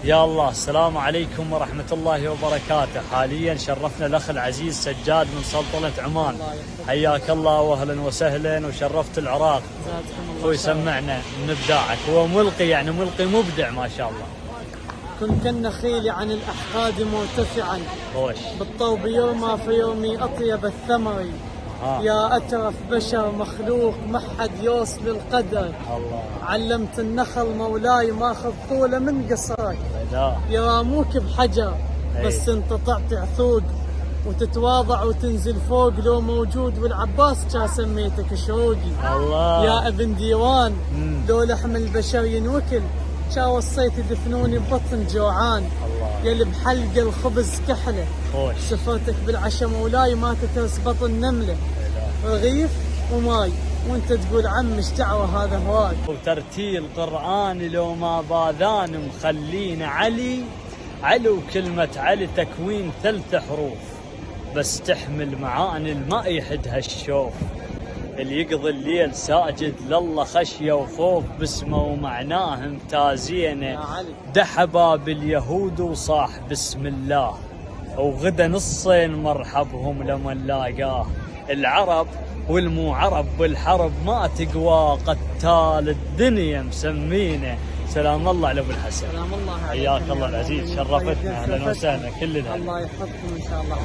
يا الله. السلام عليكم ورحمة الله وبركاته. حاليا شرفنا الأخ العزيز سجاد من سلطنة عمان. حياك الله وأهلا وسهلا وشرفت العراق. أخوي سمعنا من إبداعك. هو ملقي يعني ملقي مبدع ما شاء الله. كن كالنخيل عن الأحقاد مرتفعا خوش. بالطوب يوما في يومي أطيب الثمر. يا أترف بشر مخلوق محد يوصل القدر. الله. علمت النخل مولاي ماخذ طوله من قصرك. لا. يراموك بحجر بس انت تعطي عثوق وتتواضع وتنزل فوق لو موجود. والعباس كان سميتك شروقي. الله. يا ابن ديوان لو لحم البشر ينوكل كان وصيت يدفنوني ببطن جوعان. الله. يلي بحلق الخبز كحله خوش. سفرتك بالعشا مولاي ما تترس بطن نمله. رغيف وماي وانت تقول عم ايش دعوه هذا هواي. وترتيل قرآن لو ما باذان مخلينا علي وكلمة علي تكوين 3 حروف بس تحمل معاني الماء يحدها الشوف. اللي يقضي الليل ساجد لله خشية وخوف باسمه ومعناه امتازينه. دحى باب اليهود وصاح بسم الله وغدا نصين مرحبهم لمن لاقاه. العرب والمو عرب بالحرب ما تقوى قتال الدنيا مسمينه. سلام الله على ابو الحسن. سلام الله عليك. حياك الله العزيز شرفتنا. اهلا وسهلا كلنا. الله يحفظكم ان شاء الله.